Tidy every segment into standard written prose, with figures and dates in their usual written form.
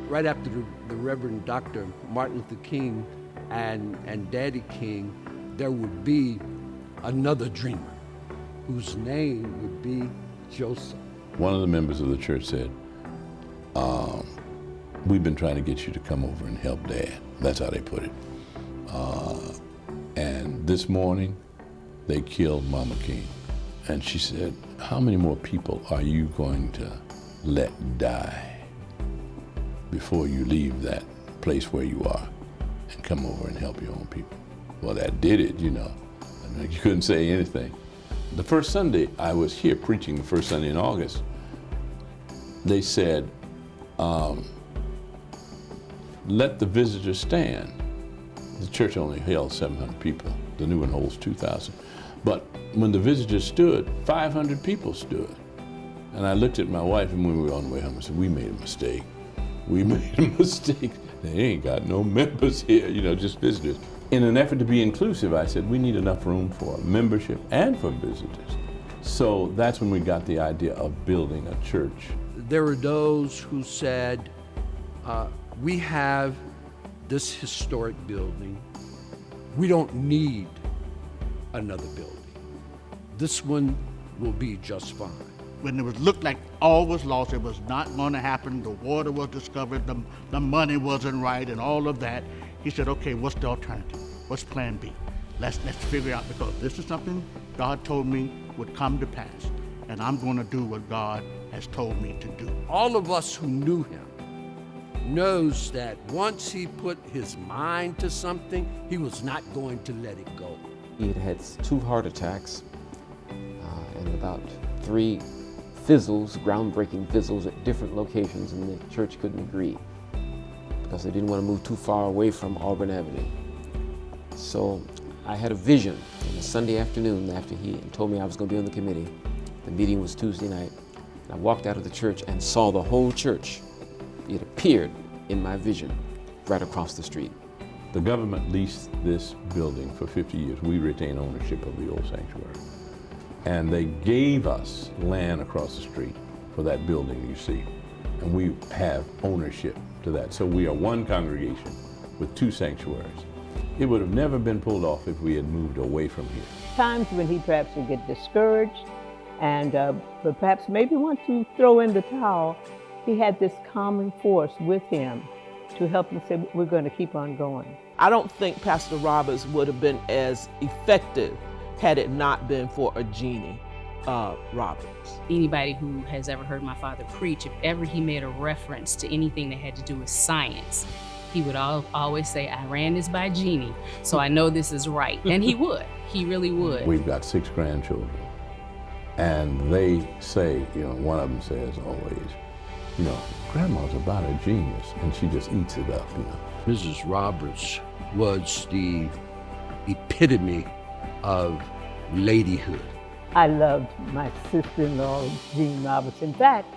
right after the Reverend Dr. Martin Luther King and Daddy King, there would be another dreamer whose name would be Joseph. One of the members of the church said, we've been trying to get you to come over and help Dad. That's how they put it. And this morning, they killed Mama King. And she said, how many more people are you going to let die before you leave that place where you are and come over and help your own people? Well, that did it, you know. I mean, you couldn't say anything. The first Sunday I was here preaching, the first Sunday in August, they said, let the visitors stand. The church only held 700 people. The new one holds 2,000. But when the visitors stood, 500 people stood. And I looked at my wife, and when we were on the way home, I said, we made a mistake. We made a mistake. They ain't got no members here, you know, just visitors. In an effort to be inclusive, I said, we need enough room for membership and for visitors. So that's when we got the idea of building a church. There were those who said, we have this historic building. We don't need another building. This one will be just fine. When it was looked like all was lost, it was not going to happen, the water was discovered, the money wasn't right and all of that, he said, okay, what's the alternative? What's plan B? Let's figure out, because this is something God told me would come to pass, and I'm going to do what God has told me to do. All of us who knew him knows that once he put his mind to something, he was not going to let it go. He had had 2 heart attacks and about 3 fizzles, groundbreaking fizzles at different locations, and the church couldn't agree because they didn't want to move too far away from Auburn Avenue. So I had a vision on a Sunday afternoon after he told me I was going to be on the committee. The meeting was Tuesday night. I walked out of the church and saw the whole church. It appeared in my vision right across the street. The government leased this building for 50 years. We retain ownership of the old sanctuary. And they gave us land across the street for that building you see. And we have ownership to that. So we are one congregation with 2 sanctuaries. It would have never been pulled off if we had moved away from here. Times when he perhaps would get discouraged and but perhaps maybe want to throw in the towel, he had this calming force with him to help him say, we're going to keep on going. I don't think Pastor Roberts would have been as effective had it not been for a Jeannie Roberts. Anybody who has ever heard my father preach, if ever he made a reference to anything that had to do with science, he would always say, I ran this by Jeannie, so I know this is right. And he would, he really would. We've got 6 grandchildren. And they say, you know, one of them says always, you know, Grandma's about a genius, and she just eats it up, you know. Mrs. Roberts was the epitome of ladyhood. I loved my sister-in-law, Jean Roberts. In fact,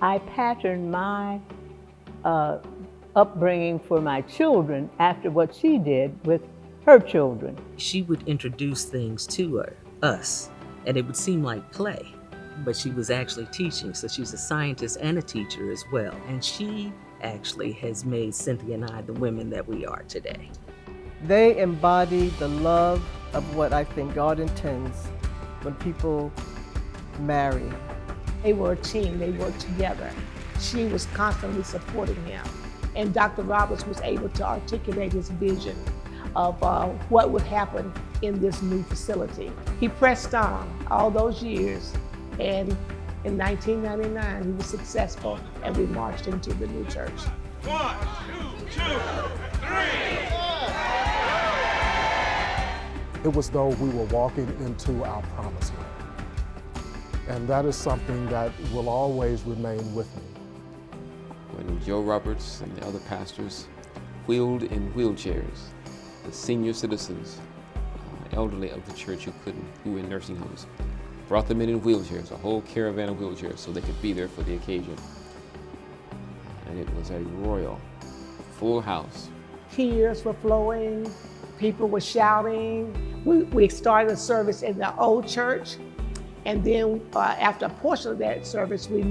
I patterned my upbringing for my children after what she did with her children. She would introduce things to us, and it would seem like play, but she was actually teaching. So she's a scientist and a teacher as well. And she actually has made Cynthia and I the women that we are today. They embody the love of what I think God intends when people marry. They were a team, they worked together. She was constantly supporting him. And Dr. Roberts was able to articulate his vision of what would happen in this new facility. He pressed on all those years, and in 1999, he was successful, and we marched into the new church. 1, 2, 3. It was though we were walking into our promised land. And that is something that will always remain with me. When Joe Roberts and the other pastors wheeled in wheelchairs the senior citizens, elderly of the church who were in nursing homes, brought them in wheelchairs, a whole caravan of wheelchairs, so they could be there for the occasion. And it was a royal, full house. Tears were flowing, people were shouting. We started a service in the old church, And then after a portion of that service, we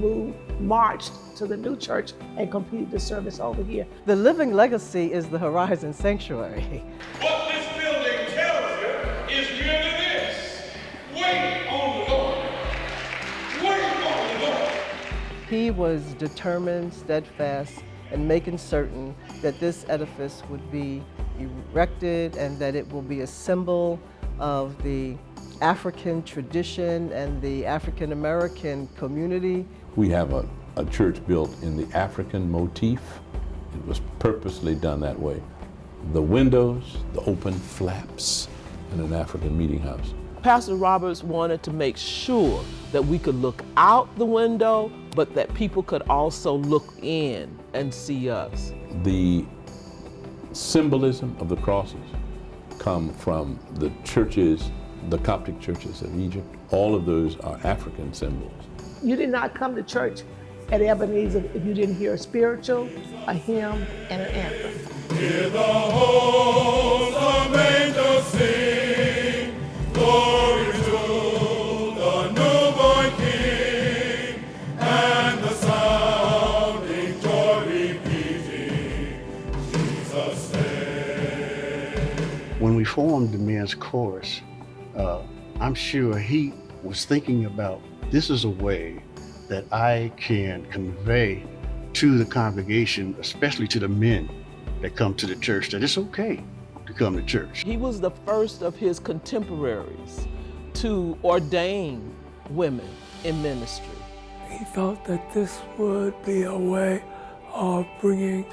marched to the new church and completed the service over here. The living legacy is the Horizon Sanctuary. What this building tells you is merely this: wait on the Lord. Wait on the Lord. He was determined, steadfast, in making certain that this edifice would be erected and that it will be a symbol of the African tradition and the African American community. We have a church built in the African motif. It was purposely done that way. The windows, the open flaps, and an African meeting house. Pastor Roberts wanted to make sure that we could look out the window, but that people could also look in and see us. The symbolism of the crosses come from the churches, the Coptic churches of Egypt. All of those are African symbols. You did not come to church at Ebenezer if you didn't hear a spiritual, a hymn, and an anthem. Hear the host of angels sing, glory to the newborn King, and the sounding joy repeating, Jesus said. When we formed the men's chorus, I'm sure he was thinking about, this is a way that I can convey to the congregation, especially to the men that come to the church, that it's okay to come to church. He was the first of his contemporaries to ordain women in ministry. He felt that this would be a way of bringing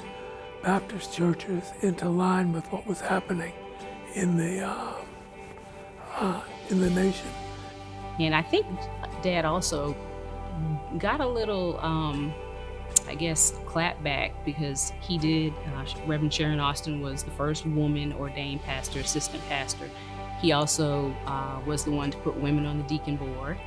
Baptist churches into line with what was happening in the nation. And I think Dad also got a little, I guess, clap back because he did. Reverend Sharon Austin was the first woman ordained pastor, assistant pastor. He also was the one to put women on the deacon board,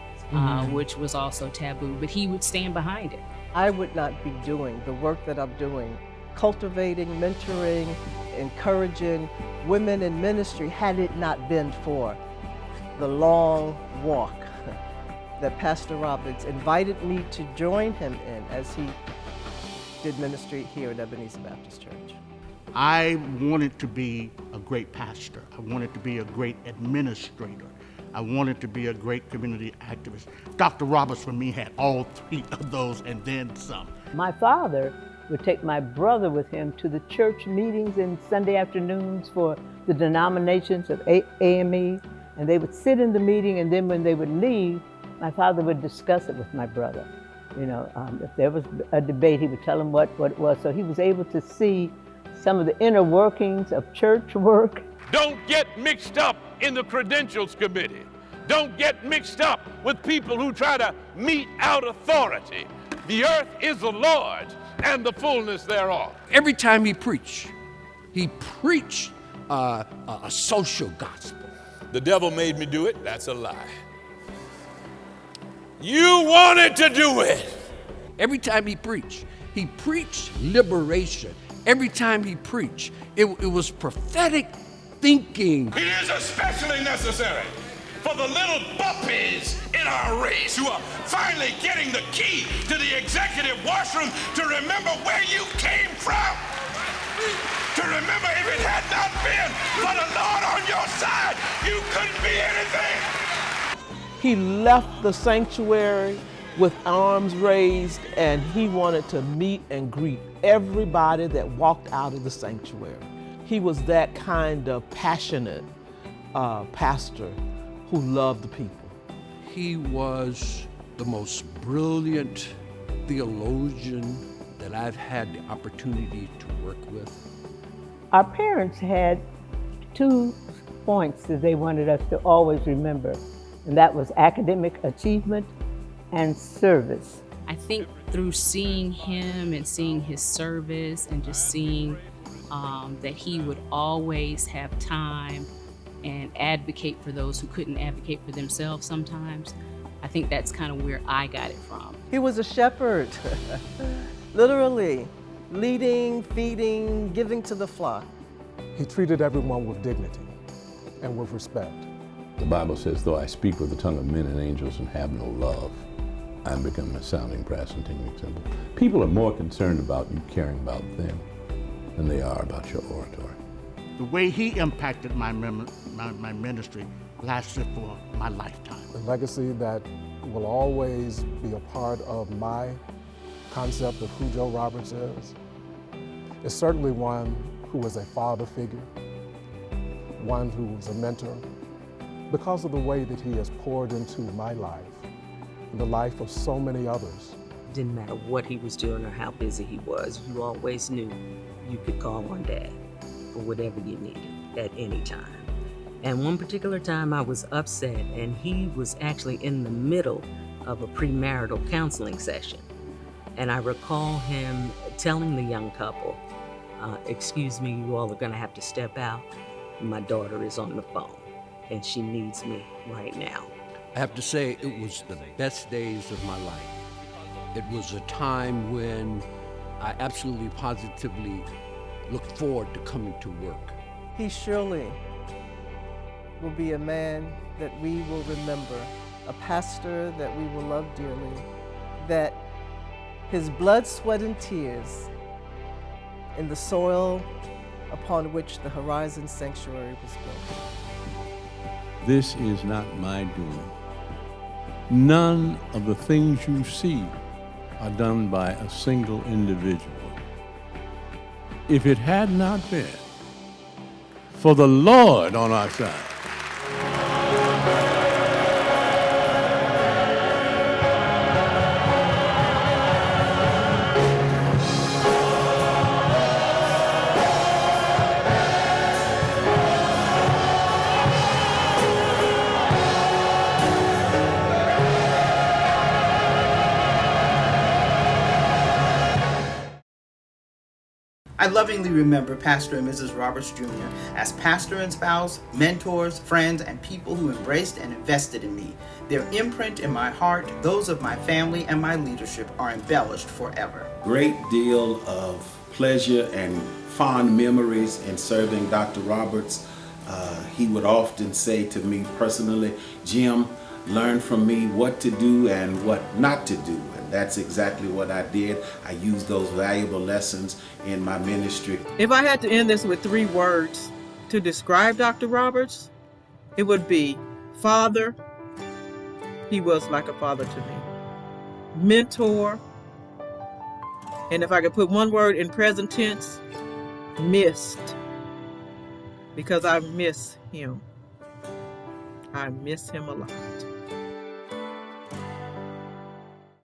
which was also taboo, but he would stand behind it. I would not be doing the work that I'm doing, cultivating, mentoring, encouraging women in ministry, had it not been for the long walk that Pastor Roberts invited me to join him in as he did ministry here at Ebenezer Baptist Church. I wanted to be a great pastor. I wanted to be a great administrator. I wanted to be a great community activist. Dr. Roberts, for me, had all three of those and then some. My father would take my brother with him to the church meetings and Sunday afternoons for the denominations of AME, and they would sit in the meeting, and then when they would leave, my father would discuss it with my brother. You know, if there was a debate, he would tell him what it was. So he was able to see some of the inner workings of church work. Don't get mixed up in the credentials committee. Don't get mixed up with people who try to mete out authority. The earth is the Lord's and the fullness thereof. Every time he preached a social gospel. The devil made me do it. That's a lie. You wanted to do it. Every time he preached liberation. Every time he preached, it was prophetic thinking. It is especially necessary for the little puppies in our race who are finally getting the key to the executive washroom to remember where you came from. To remember if it had not been for the Lord on your side, you couldn't be anything. He left the sanctuary with arms raised, and he wanted to meet and greet everybody that walked out of the sanctuary. He was that kind of passionate pastor who loved the people. He was the most brilliant theologian that I've had the opportunity to work with. Our parents had 2 points that they wanted us to always remember, and that was academic achievement and service. I think through seeing him and seeing his service and just seeing that he would always have time and advocate for those who couldn't advocate for themselves sometimes, I think that's kind of where I got it from. He was a shepherd, literally, leading, feeding, giving to the flock. He treated everyone with dignity and with respect. The Bible says, though I speak with the tongue of men and angels and have no love, I'm becoming a sounding brass and tingling cymbal. People are more concerned about you caring about them than they are about your oratory. The way he impacted my ministry lasted for my lifetime. The legacy that will always be a part of my concept of who Joe Roberts is certainly one who was a father figure, one who was a mentor, because of the way that he has poured into my life and the life of so many others. Didn't matter what he was doing or how busy he was, you always knew you could call on Dad for whatever you needed at any time. And one particular time I was upset, and he was actually in the middle of a premarital counseling session. And I recall him telling the young couple, excuse me, you all are gonna have to step out. My daughter is on the phone and she needs me right now. I have to say, it was the best days of my life. It was a time when I absolutely positively looked forward to coming to work. He surely will be a man that we will remember, a pastor that we will love dearly, that his blood, sweat, and tears in the soil upon which the Horizon Sanctuary was built. This is not my doing. None of the things you see are done by a single individual. If it had not been for the Lord on our side, I lovingly remember Pastor and Mrs. Roberts Jr. as pastor and spouse, mentors, friends, and people who embraced and invested in me. Their imprint in my heart, those of my family, and my leadership are embellished forever. Great deal of pleasure and fond memories in serving Dr. Roberts. He would often say to me personally, Jim, learn from me what to do and what not to do. And that's exactly what I did. I used those valuable lessons in my ministry. If I had to end this with 3 words to describe Dr. Roberts, it would be father. He was like a father to me. Mentor. And if I could put 1 word in present tense, missed. Because I miss him. I miss him a lot.